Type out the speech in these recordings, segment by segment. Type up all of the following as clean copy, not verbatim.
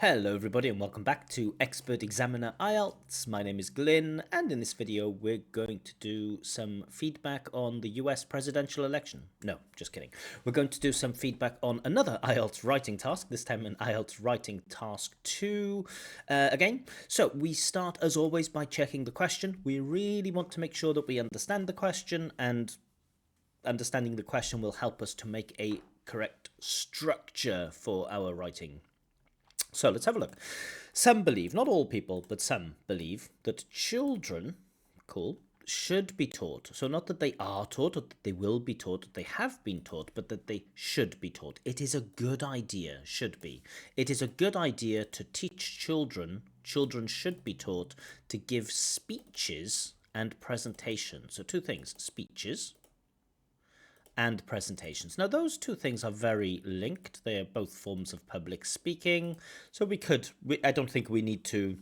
Hello everybody and welcome back to Expert Examiner IELTS. My name is Glyn and in this video we're going to do some feedback on the US presidential election. No, just kidding. We're going to do some feedback on another IELTS writing task, this time an IELTS writing task 2 again. So we start as always by checking the question. We really want to make sure that we understand the question, and understanding the question will help us to make a correct structure for our writing. So let's have a look. Some believe, not all people, but some believe that children, cool, should be taught. So not that they are taught or that they will be taught, that they have been taught, but that they should be taught. It is a good idea, should be. It is a good idea to teach children. Children should be taught to give speeches and presentations. So two things, speeches and presentations. Now, those two things are very linked. They are both forms of public speaking. So I don't think we need to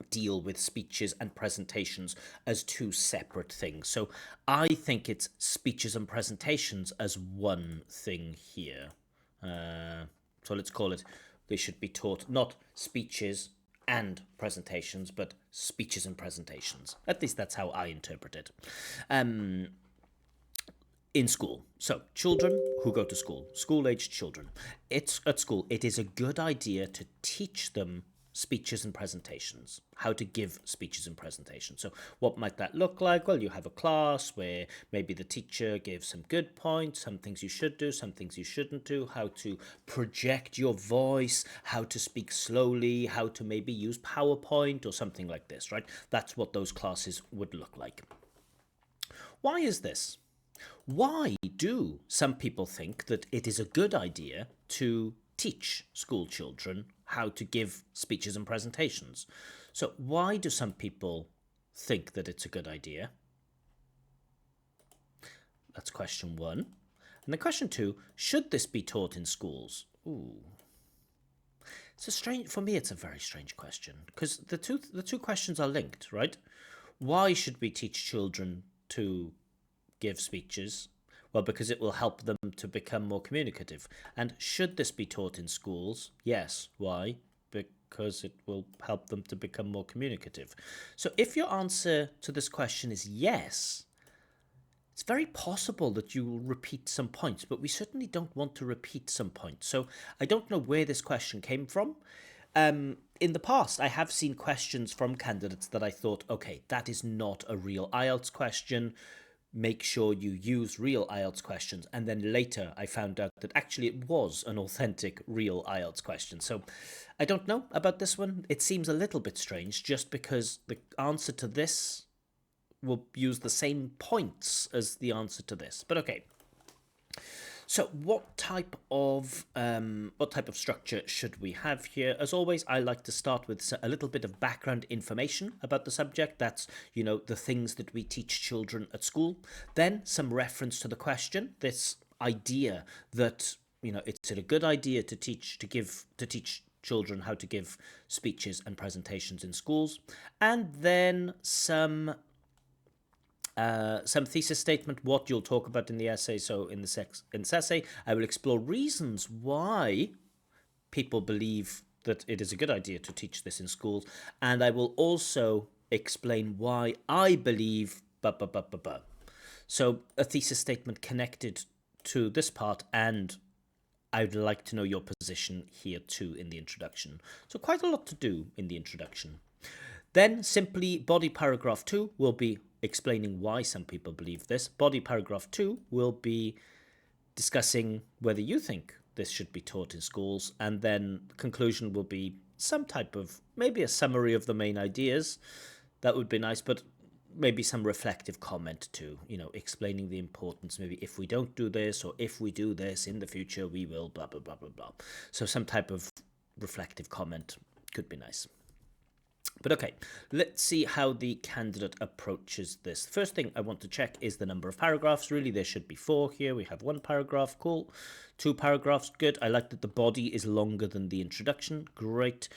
deal with speeches and presentations as two separate things. So I think it's speeches and presentations as one thing here. So let's call it, they should be taught not speeches and presentations, but speeches and presentations. At least that's how I interpret it. In school. So children who go to school, school-aged children, it's at school, it is a good idea to teach them speeches and presentations, how to give speeches and presentations. So what might that look like? Well, you have a class where maybe the teacher gives some good points, some things you should do, some things you shouldn't do, how to project your voice, how to speak slowly, how to maybe use PowerPoint or something like this, right? That's what those classes would look like. Why is this? Why do some people think that it is a good idea to teach school children how to give speeches and presentations? So why do some people think that it's a good idea? That's question one. And then question two, should this be taught in schools? Ooh. For me, it's a very strange question, because the two questions are linked, right? Why should we teach children to give speeches? Well, because it will help them to become more communicative. And should this be taught in schools? Yes. Why? Because it will help them to become more communicative. So if your answer to this question is yes, it's very possible that you will repeat some points, but we certainly don't want to repeat some points. So I don't know where this question came from. In the past, I have seen questions from candidates that I thought, okay, that is not a real IELTS question. Make sure you use real IELTS questions. And then later I found out that actually it was an authentic real IELTS question. So I don't know about this one. It seems a little bit strange just because the answer to this will use the same points as the answer to this. But okay. So what type of structure should we have here? As always, I like to start with a little bit of background information about the subject. That's, the things that we teach children at school. Then some reference to the question, this idea that, it's a good idea to teach children how to give speeches and presentations in schools. And then some thesis statement, what you'll talk about in the essay. So in this essay, I will explore reasons why people believe that it is a good idea to teach this in schools. And I will also explain why I believe So a thesis statement connected to this part, and I'd like to know your position here too in the introduction. So quite a lot to do in the introduction. Then simply body paragraph 2 will be explaining why some people believe this. Body paragraph 2 will be discussing whether you think this should be taught in schools. And then conclusion will be some type of, maybe a summary of the main ideas. That would be nice, but maybe some reflective comment too, explaining the importance. Maybe if we don't do this, or if we do this in the future, we will blah, blah, blah, blah, blah. So some type of reflective comment could be nice. But okay, let's see how the candidate approaches this. First thing I want to check is the number of paragraphs. Really, there should be 4 here. We have 1 paragraph, cool. 2 paragraphs, good. I like that the body is longer than the introduction, great.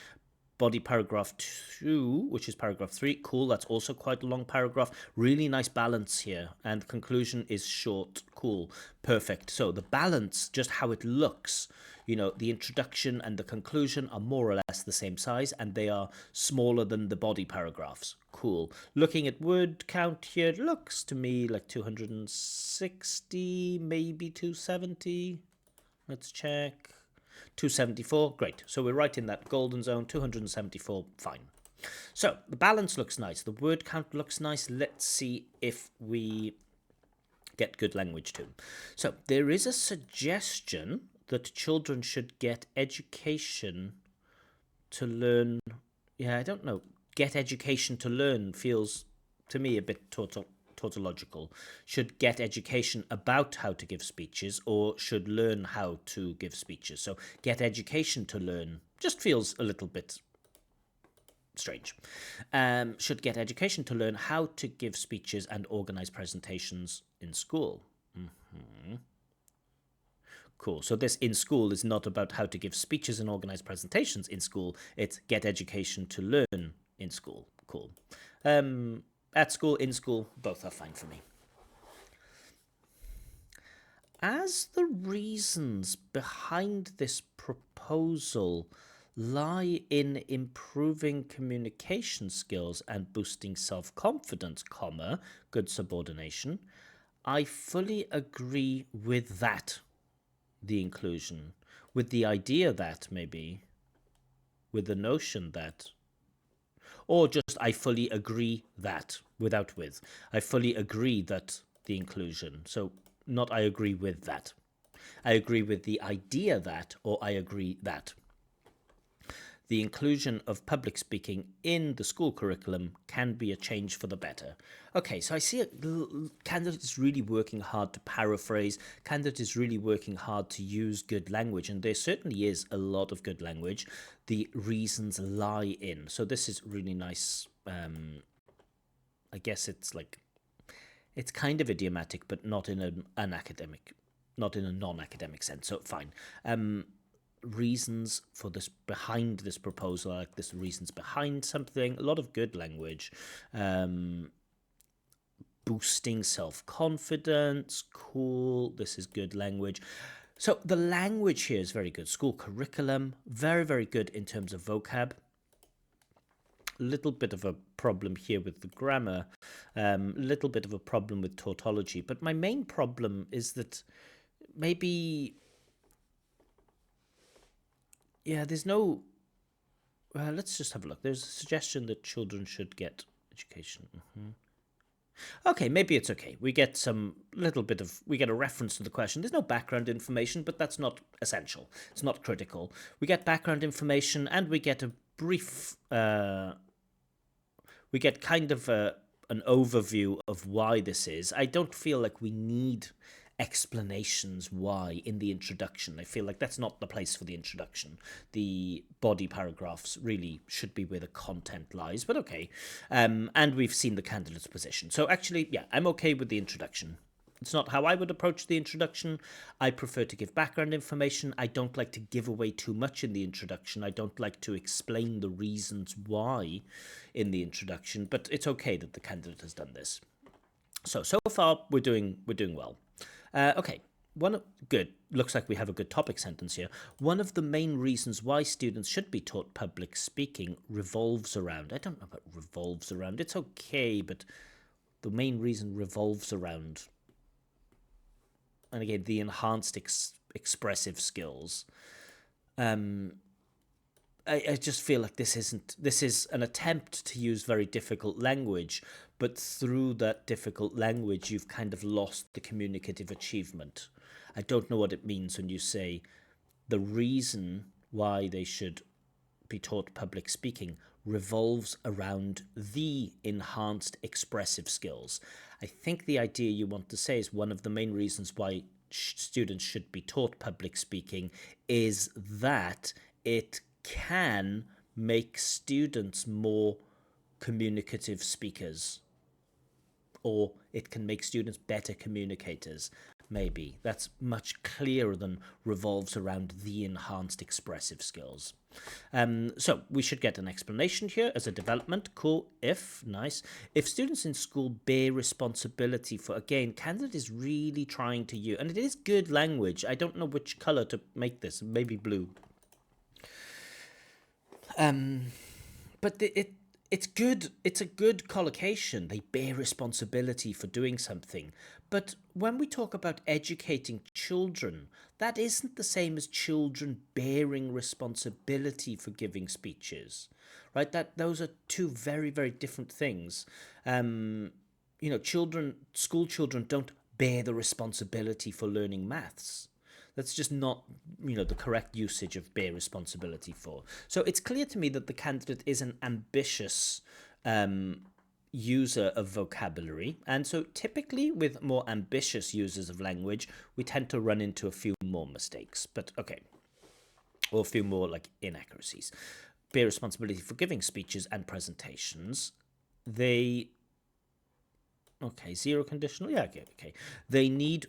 Body paragraph 2, which is paragraph 3, cool. That's also quite a long paragraph. Really nice balance here. And conclusion is short, cool, perfect. So the balance, just how it looks, you know, the introduction and the conclusion are more or less the same size, and they are smaller than the body paragraphs. Cool. Looking at word count here, it looks to me like 260, maybe 270. Let's check. 274, great. So we're right in that golden zone, 274, fine. So the balance looks nice. The word count looks nice. Let's see if we get good language too. So there is a suggestion that children should get education to learn. Yeah, I don't know. Get education to learn feels to me a bit tautological. Should get education about how to give speeches, or should learn how to give speeches. So get education to learn just feels a little bit strange. Should get education to learn how to give speeches and organize presentations in school. Cool. So this in school is not about how to give speeches and organize presentations in school. It's get education to learn in school. Cool. At school, in school, both are fine for me. As the reasons behind this proposal lie in improving communication skills and boosting self-confidence, good subordination, I fully agree with that, the inclusion, with the idea that maybe, with the notion that, or just I fully agree that, without with. I fully agree that the inclusion. So not I agree with that. I agree with the idea that, or I agree that. The inclusion of public speaking in the school curriculum can be a change for the better. Okay, so I see a candidate is really working hard to paraphrase. Candidate is really working hard to use good language, and there certainly is a lot of good language. The reasons lie in. So this is really nice. I guess it's like, it's kind of idiomatic, but not in an academic, not in a non-academic sense. So fine. Reasons for this, behind this proposal, like this reasons behind something, a lot of good language. Boosting self-confidence, cool, this is good language. So the language here is very good. School curriculum, very, very good in terms of vocab. Little bit of a problem here with the grammar, little bit of a problem with tautology, but my main problem is that maybe, yeah, there's no, let's just have a look. There's a suggestion that children should get education. Okay, maybe it's okay. We get some little bit of, we get a reference to the question. There's no background information, but that's not essential. It's not critical. We get background information, and we get a brief, we get kind of an overview of why this is. I don't feel like we need explanations why in the introduction. I feel like that's not the place for the introduction. The body paragraphs really should be where the content lies, but okay. And we've seen the candidate's position. So actually, yeah, I'm okay with the introduction. It's not how I would approach the introduction. I prefer to give background information. I don't like to give away too much in the introduction. I don't like to explain the reasons why in the introduction, but it's okay that the candidate has done this. So far we're doing well. Okay, good. Looks like we have a good topic sentence here. One of the main reasons why students should be taught public speaking revolves around. I don't know about revolves around. It's okay, but the main reason revolves around. And again, the enhanced expressive skills. I just feel like this is an attempt to use very difficult language, but through that difficult language, you've kind of lost the communicative achievement. I don't know what it means when you say the reason why they should be taught public speaking revolves around the enhanced expressive skills. I think the idea you want to say is one of the main reasons why students should be taught public speaking is that it can make students more communicative speakers, or it can make students better communicators. Maybe. That's much clearer than revolves around the enhanced expressive skills. So we should get an explanation here as a development. Cool. If, nice. If students in school bear responsibility for, again, candidate is really trying to use, and it is good language. I don't know which color to make this, maybe blue. But it's good. It's a good collocation. They bear responsibility for doing something. But when we talk about educating children, that isn't the same as children bearing responsibility for giving speeches, right? That those are two very, very different things. School children don't bear the responsibility for learning maths. That's just not, the correct usage of bear responsibility for. So it's clear to me that the candidate is an ambitious user of vocabulary. And so typically with more ambitious users of language, we tend to run into a few more mistakes. But okay, or a few more inaccuracies. Bear responsibility for giving speeches and presentations. Okay, zero conditional. Yeah, okay. They need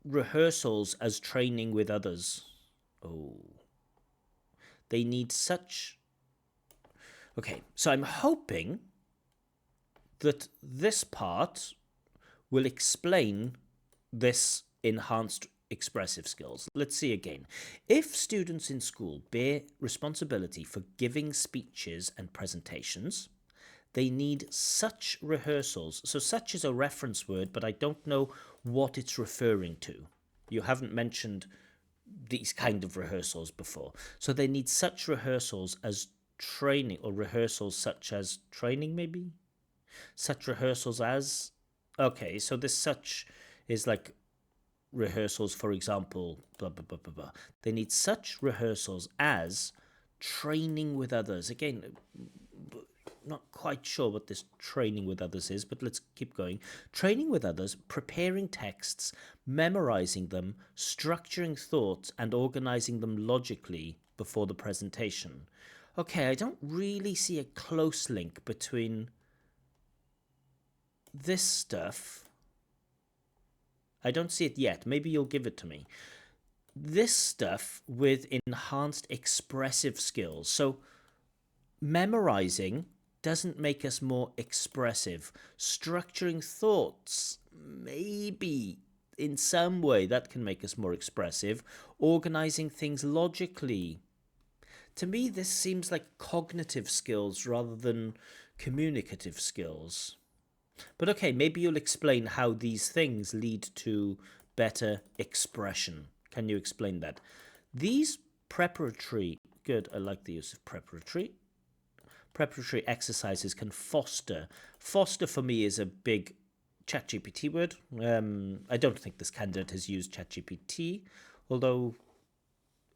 rehearsals as training with others. Oh. They need such... Okay, so I'm hoping that this part will explain this enhanced expressive skills. Let's see again. If students in school bear responsibility for giving speeches and presentations, they need such rehearsals. So such is a reference word, but I don't know what it's referring to. You haven't mentioned these kind of rehearsals before. So they need such rehearsals as training, or rehearsals such as training, maybe? Such rehearsals as... Okay, so this such is like rehearsals, for example, blah, blah, blah, blah, blah. They need such rehearsals as training with others. Again, not quite sure what this training with others is, but let's keep going. Training with others, preparing texts, memorizing them, structuring thoughts, and organizing them logically before the presentation. Okay, I don't really see a close link between this stuff. I don't see it yet. Maybe you'll give it to me. This stuff with enhanced expressive skills. So memorizing doesn't make us more expressive. Structuring thoughts, maybe in some way that can make us more expressive. Organizing things logically. To me, this seems like cognitive skills rather than communicative skills. But okay, maybe you'll explain how these things lead to better expression. Can you explain that? These preparatory, good, I like the use of preparatory. Preparatory exercises can foster. Foster for me is a big ChatGPT word. I don't think this candidate has used ChatGPT, although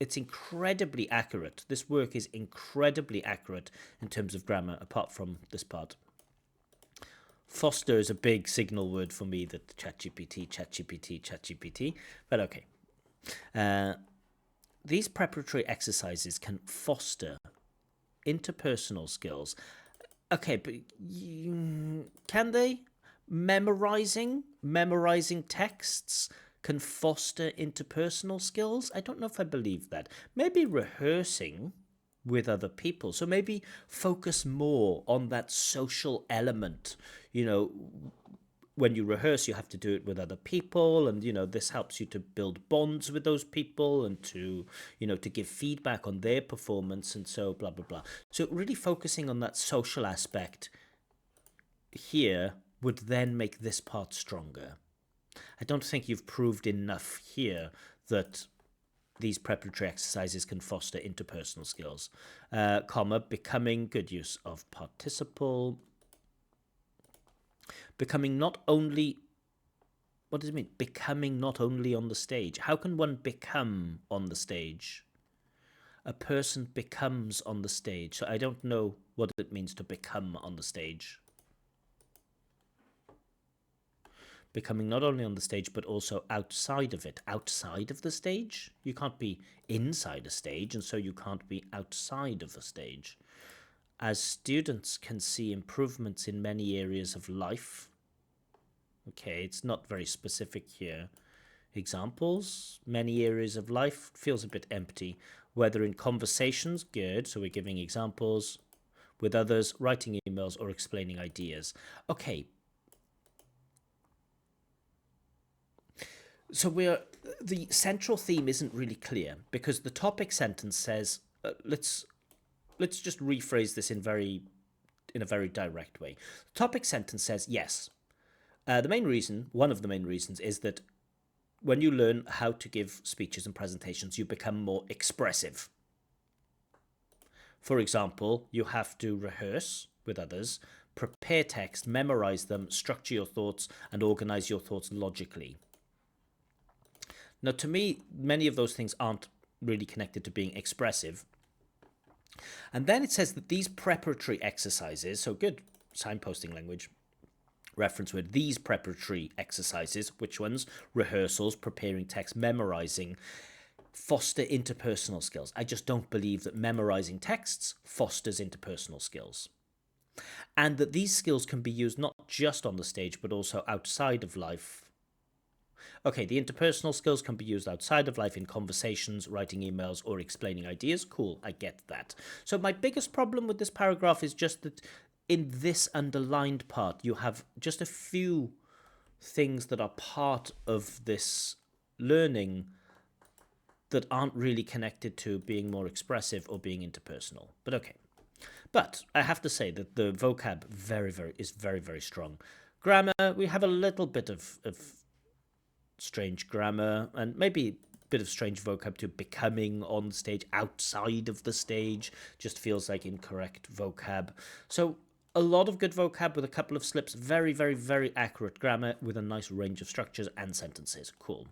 it's incredibly accurate. This work is incredibly accurate in terms of grammar, apart from this part. Foster is a big signal word for me that ChatGPT, but okay. These preparatory exercises can foster interpersonal skills. Okay, but can they? Memorizing texts can foster interpersonal skills? I don't know if I believe that. Maybe rehearsing with other people. So maybe focus more on that social element. When you rehearse, you have to do it with other people, and this helps you to build bonds with those people and to to give feedback on their performance, and so blah blah blah. So really focusing on that social aspect here would then make this part stronger. I don't think you've proved enough here that these preparatory exercises can foster interpersonal skills. Becoming, good use of participle. Becoming not only... What does it mean? Becoming not only on the stage. How can one become on the stage? A person becomes on the stage. So I don't know what it means to become on the stage. Becoming not only on the stage, but also outside of it. Outside of the stage? You can't be inside a stage, and so you can't be outside of a stage. As students can see improvements in many areas of life. Okay, it's not very specific here. Examples, many areas of life, feels a bit empty. Whether in conversations, good, so we're giving examples. With others, writing emails or explaining ideas. Okay. So the central theme isn't really clear because the topic sentence says, let's just rephrase this in a very direct way. The topic sentence says, yes. One of the main reasons is that when you learn how to give speeches and presentations, you become more expressive. For example, you have to rehearse with others, prepare text, memorize them, structure your thoughts, and organize your thoughts logically. Now, to me, many of those things aren't really connected to being expressive. And then it says that these preparatory exercises, so good signposting language, reference word, these preparatory exercises, which ones? Rehearsals, preparing text, memorizing, foster interpersonal skills. I just don't believe that memorizing texts fosters interpersonal skills. And that these skills can be used not just on the stage, but also outside of life. Okay, the interpersonal skills can be used outside of life in conversations, writing emails, or explaining ideas. Cool, I get that. So my biggest problem with this paragraph is just that in this underlined part, you have just a few things that are part of this learning that aren't really connected to being more expressive or being interpersonal. But okay. But I have to say that the vocab is very, very strong. Grammar, we have a little bit of strange grammar and maybe a bit of strange vocab to becoming on stage, outside of the stage, just feels like incorrect vocab. So a lot of good vocab with a couple of slips, very, very, very accurate grammar with a nice range of structures and sentences. Cool.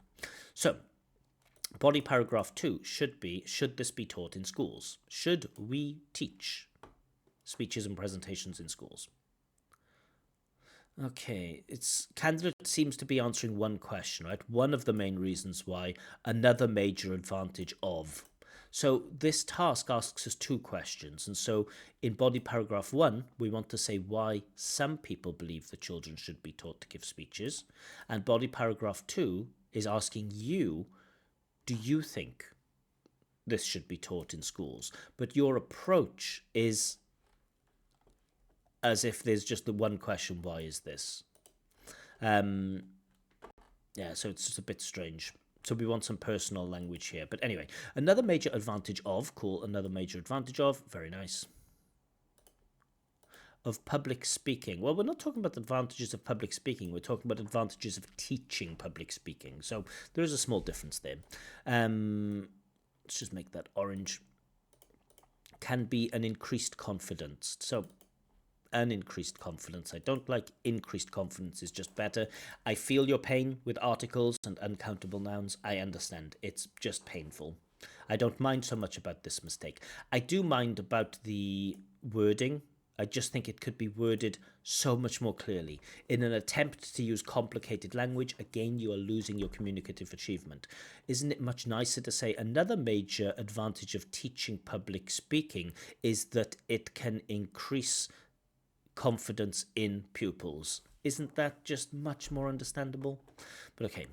So body paragraph 2 should this be taught in schools? Should we teach speeches and presentations in schools? Okay, candidate seems to be answering one question, right? One of the main reasons why, another major advantage of. So this task asks us two questions. And so in body paragraph 1, we want to say why some people believe that children should be taught to give speeches. And body paragraph 2 is asking you, do you think this should be taught in schools? But your approach is as if there's just the one question, why is this? Yeah, so it's just a bit strange. So we want some personal language here. But anyway, another major advantage of, cool, another major advantage of, very nice, of public speaking. Well, we're not talking about the advantages of public speaking. We're talking about advantages of teaching public speaking. So there is a small difference there. Let's just make that orange. Can be an increased confidence. So an increased confidence. I don't like increased confidence is just better. I feel your pain with articles and uncountable nouns. I understand. It's just painful. I don't mind so much about this mistake. I do mind about the wording. I just think it could be worded so much more clearly. In an attempt to use complicated language, again, you are losing your communicative achievement. Isn't it much nicer to say another major advantage of teaching public speaking is that it can increase confidence in pupils? Isn't that just much more understandable? But okay.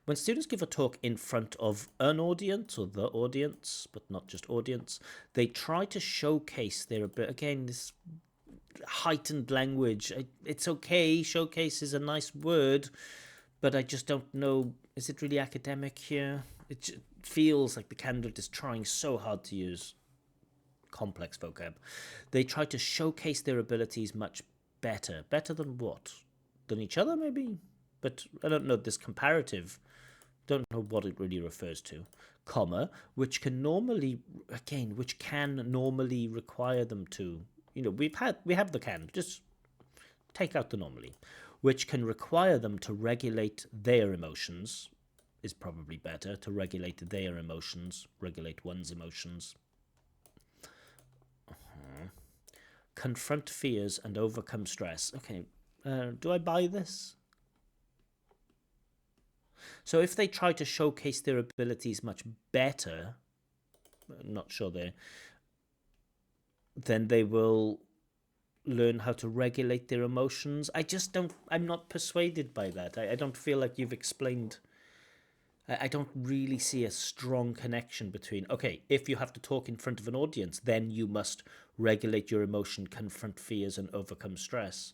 When students give a talk in front of an audience or the audience, but not just audience, they try to showcase their ability. Again, this heightened language. It's okay. Showcase is a nice word, but I just don't know. Is it really academic here? It feels like the candidate is trying so hard to use complex vocab. They try to showcase their abilities much better. Better than what? Than each other, maybe? But I don't know this comparative. Don't know what it really refers to. Comma, which can normally require them to, we have the can, just take out the normally, which can require them to regulate their emotions, is probably better, to regulate their emotions, regulate one's emotions. Confront fears and overcome stress. Okay, do I buy this? So if they try to showcase their abilities much better, I'm not sure there, then they will learn how to regulate their emotions. I'm not persuaded by that. I don't feel like you've explained. I don't really see a strong connection between, okay, if you have to talk in front of an audience, then you must regulate your emotion, confront fears, and overcome stress.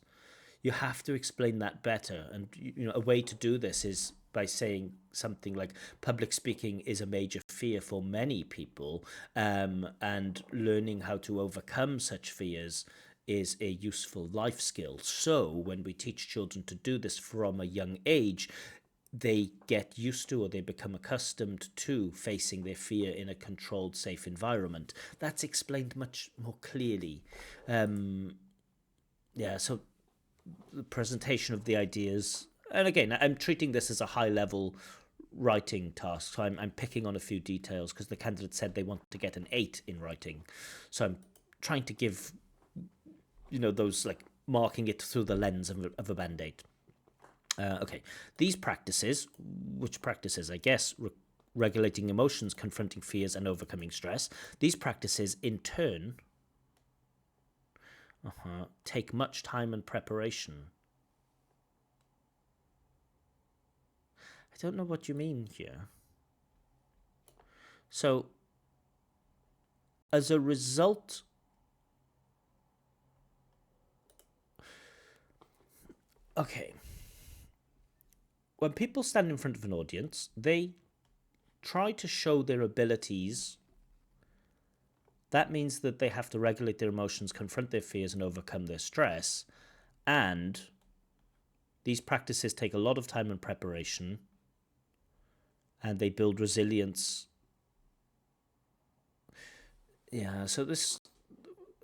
You have to explain that better. And a way to do this is by saying something like public speaking is a major fear for many people, and learning how to overcome such fears is a useful life skill. So when we teach children to do this from a young age, they get used to, or they become accustomed to, facing their fear in a controlled, safe environment. That's explained much more clearly. So the presentation of the ideas, and again, I'm treating this as a high level writing task, so I'm picking on a few details because the candidate said they want to get an 8 in writing, so I'm trying to give those, like, marking it through the lens of a band-aid. Okay, these practices, which practices, I guess, regulating emotions, confronting fears, and overcoming stress, these practices in turn take much time and preparation. I don't know what you mean here. So, as a result, okay, when people stand in front of an audience, they try to show their abilities. That means that they have to regulate their emotions, confront their fears, and overcome their stress. And these practices take a lot of time and preparation, and they build resilience. Yeah, so there's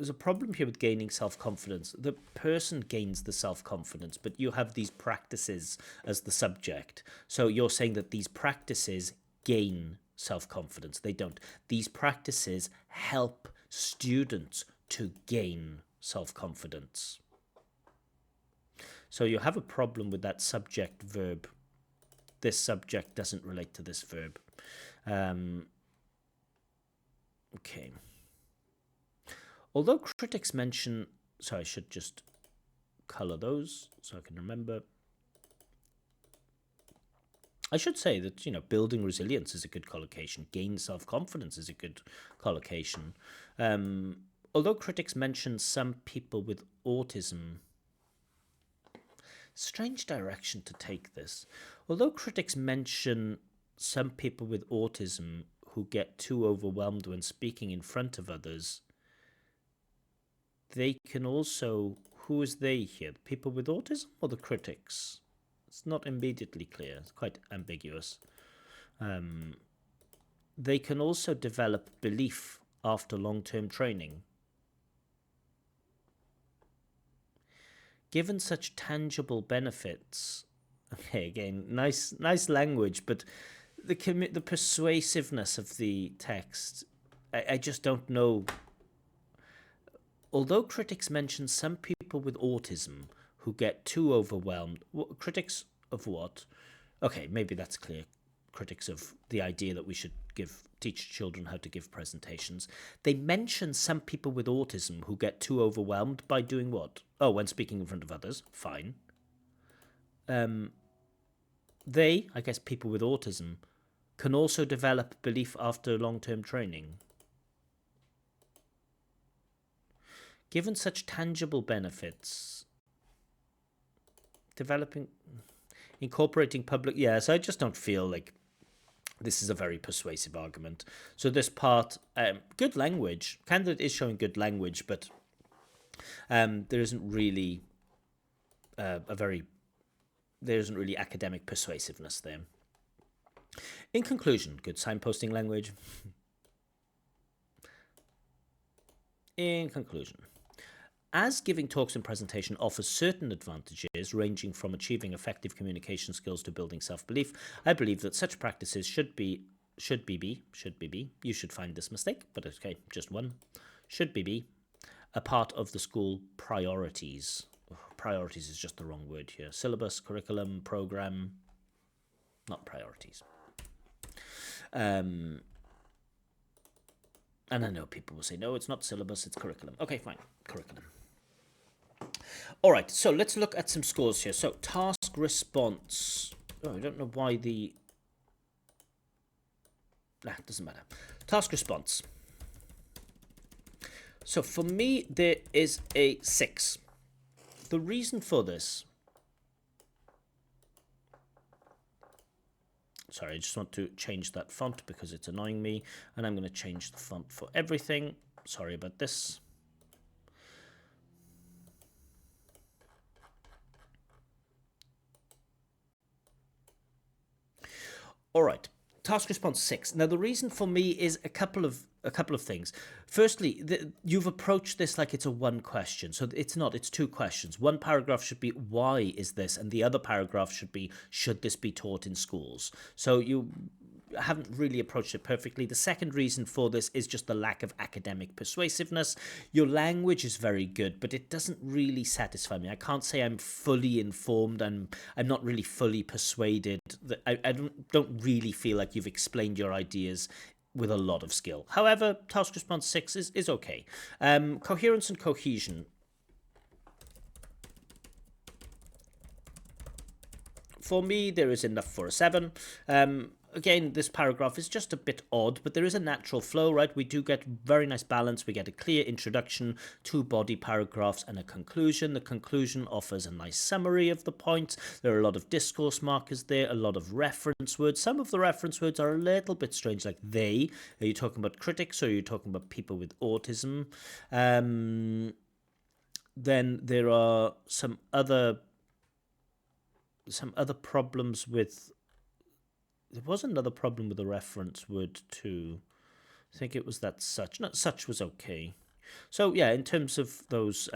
a problem here with gaining self-confidence. The person gains the self-confidence, but you have these practices as the subject. So you're saying that these practices gain self-confidence. They don't. These practices help students to gain self-confidence. So you have a problem with that subject-verb. This subject doesn't relate to this verb. Okay. Although critics mention, so I should just color those so I can remember. I should say that, building resilience is a good collocation. Gain self-confidence is a good collocation. Although critics mention some people with autism, strange direction to take this. Although critics mention some people with autism who get too overwhelmed when speaking in front of others, they can also, who is they here? The people with autism or the critics? It's not immediately clear. It's quite ambiguous. They can also develop belief after long-term training. Given such tangible benefits, okay, again, nice language, but the persuasiveness of the text, I just don't know. Although critics mention some people with autism who get too overwhelmed, critics of what? Okay, maybe that's clear. Critics of the idea that we should teach children how to give presentations. They mention some people with autism who get too overwhelmed by doing what? Oh, when speaking in front of others. Fine. They, I guess people with autism, can also develop belief after long-term training. Given such tangible benefits, incorporating public, so I just don't feel like this is a very persuasive argument. So this part, good language. Candidate is showing good language, but there isn't really academic persuasiveness there. In conclusion, good signposting language. In conclusion, as giving talks and presentation offers certain advantages ranging from achieving effective communication skills to building self-belief, I believe that such practices should be, you should find this mistake, but okay, just one, should be a part of the school priorities. Priorities is just the wrong word here. Syllabus, curriculum, program, not priorities. And I know people will say, no, it's not syllabus, it's curriculum. Okay, fine, curriculum. All right, so let's look at some scores here. So task response. Oh, I don't know why the... Nah, doesn't matter. Task response. So for me, there is a 6. The reason for this... Sorry, I just want to change that font because it's annoying me. And I'm going to change the font for everything. Sorry about this. All right. Task response 6. Now the reason for me is a couple of things. Firstly, you've approached this like it's a one question. So it's not, it's 2 questions. One paragraph should be why is this, and the other paragraph should be should this be taught in schools. So you haven't really approached it perfectly. The second reason for this is just the lack of academic persuasiveness. Your language is very good, but it doesn't really satisfy me. I can't say I'm fully informed, and I'm not really fully persuaded. I don't really feel like you've explained your ideas with a lot of skill. However, task response 6 is okay. Coherence and cohesion. For me, there is enough for a 7. Again, this paragraph is just a bit odd, but there is a natural flow, right? We do get very nice balance. We get a clear introduction, 2 body paragraphs, and a conclusion. The conclusion offers a nice summary of the points. There are a lot of discourse markers there, a lot of reference words. Some of the reference words are a little bit strange, like they. Are you talking about critics, or are you talking about people with autism? Then there are some other problems with... There was another problem with the reference word too. I think it was that such. Not such was okay. So yeah, in terms of those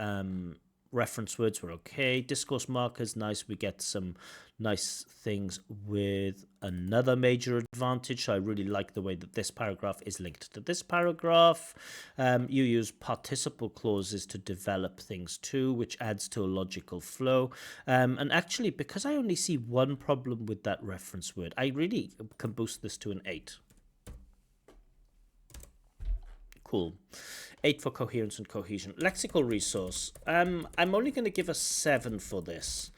reference words were okay. Discourse markers, nice. We get some nice things with another major advantage. So I really like the way that this paragraph is linked to this paragraph. You use participle clauses to develop things too, which adds to a logical flow. And actually, because I only see one problem with that reference word, I really can boost this to an 8. Cool. 8 for coherence and cohesion. Lexical resource. I'm only going to give a 7 for this.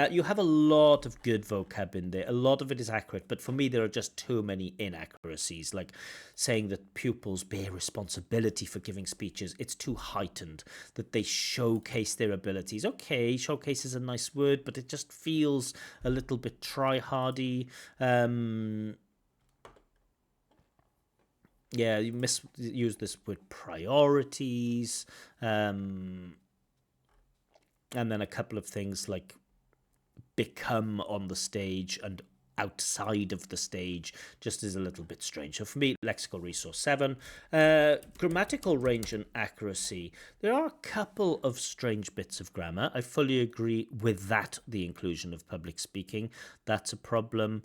You have a lot of good vocab in there. A lot of it is accurate, but for me there are just too many inaccuracies, like saying that pupils bear responsibility for giving speeches. It's too heightened, that they showcase their abilities. Okay, showcase is a nice word, but it just feels a little bit try-hardy. Yeah, you misuse this word priorities, and then a couple of things like become on the stage and outside of the stage just is a little bit strange. So for me, lexical resource 7. Grammatical range and accuracy. There are a couple of strange bits of grammar. I fully agree with that, the inclusion of public speaking. That's a problem.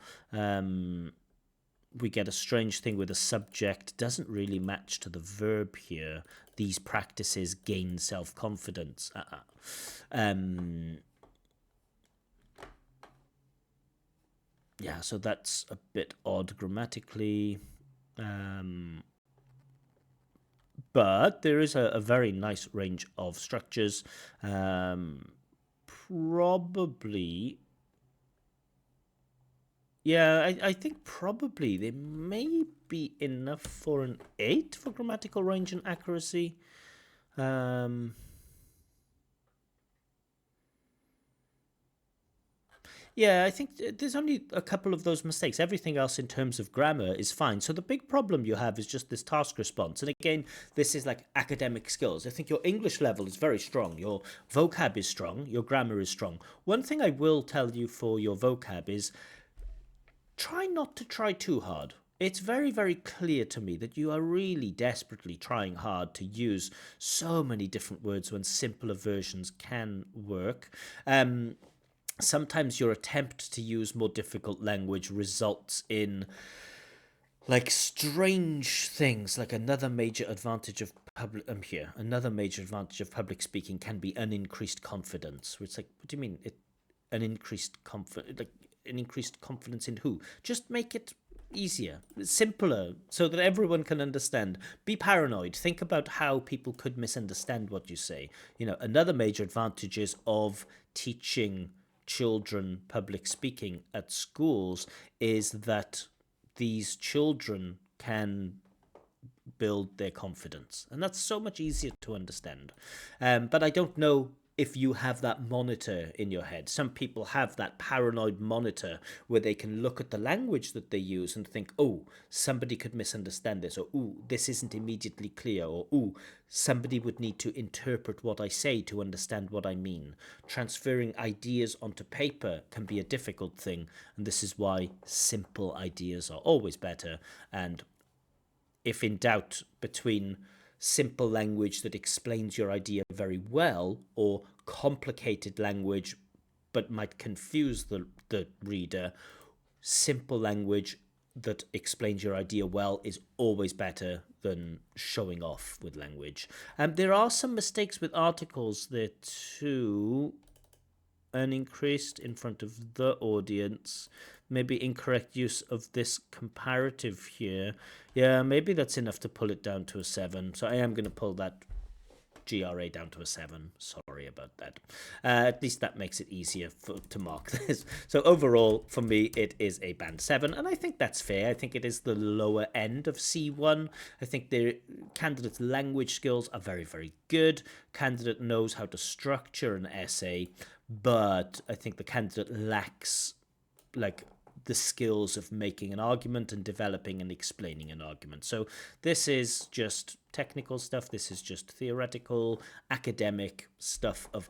We get a strange thing with a subject doesn't really match to the verb here. These practices gain self-confidence. Yeah, so that's a bit odd grammatically. But there is a very nice range of structures. Probably... Yeah, I think probably there may be enough for an 8 for grammatical range and accuracy. Yeah, I think there's only a couple of those mistakes. Everything else in terms of grammar is fine. So the big problem you have is just this task response. And again, this is like academic skills. I think your English level is very strong. Your vocab is strong. Your grammar is strong. One thing I will tell you for your vocab is try not to try too hard. It's very, very clear to me that you are really desperately trying hard to use so many different words when simpler versions can work. Sometimes your attempt to use more difficult language results in like strange things, like another major advantage of public speaking can be an increased confidence. Which, like, what do you mean? An increased confidence in who? Just make it easier, simpler, so that everyone can understand. Be paranoid. Think about how people could misunderstand what you say. You know, another major advantage is of teaching children public speaking at schools is that these children can build their confidence. And that's so much easier to understand. But I don't know if you have that monitor in your head. Some people have that paranoid monitor where they can look at the language that they use and think, oh, somebody could misunderstand this, or oh, this isn't immediately clear, or oh, somebody would need to interpret what I say to understand what I mean. Transferring ideas onto paper can be a difficult thing, and this is why simple ideas are always better. And if in doubt between simple language that explains your idea very well or complicated language but might confuse the reader, simple language that explains your idea well is always better than showing off with language. There are some mistakes with articles there too. An increased in front of the audience, maybe incorrect use of this comparative here. Yeah, maybe that's enough to pull it down to a 7. So I am going to pull that GRA down to a 7. Sorry about that. At least that makes it easier to mark this. So overall, for me, it is a band 7, and I think that's fair. I think it is the lower end of C1. I think the candidate's language skills are very, very good. Candidate knows how to structure an essay, but I think the candidate lacks like the skills of making an argument and developing and explaining an argument. So this is just technical stuff. This is just theoretical, academic stuff of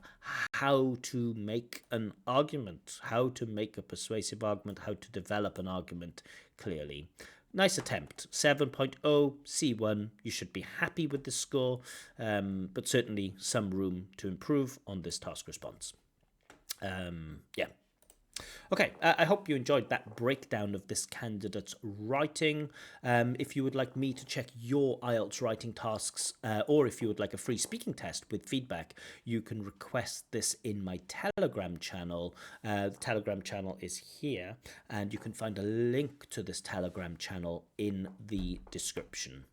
how to make an argument, how to make a persuasive argument, how to develop an argument clearly. Nice attempt. 7.0 C1. You should be happy with the score, but certainly some room to improve on this task response. Yeah. Okay, I hope you enjoyed that breakdown of this candidate's writing. If you would like me to check your IELTS writing tasks, or if you would like a free speaking test with feedback, you can request this in my Telegram channel. The Telegram channel is here, and you can find a link to this Telegram channel in the description.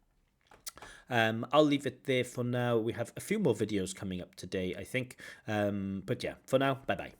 I'll leave it there for now. We have a few more videos coming up today, I think. But yeah, for now, bye-bye.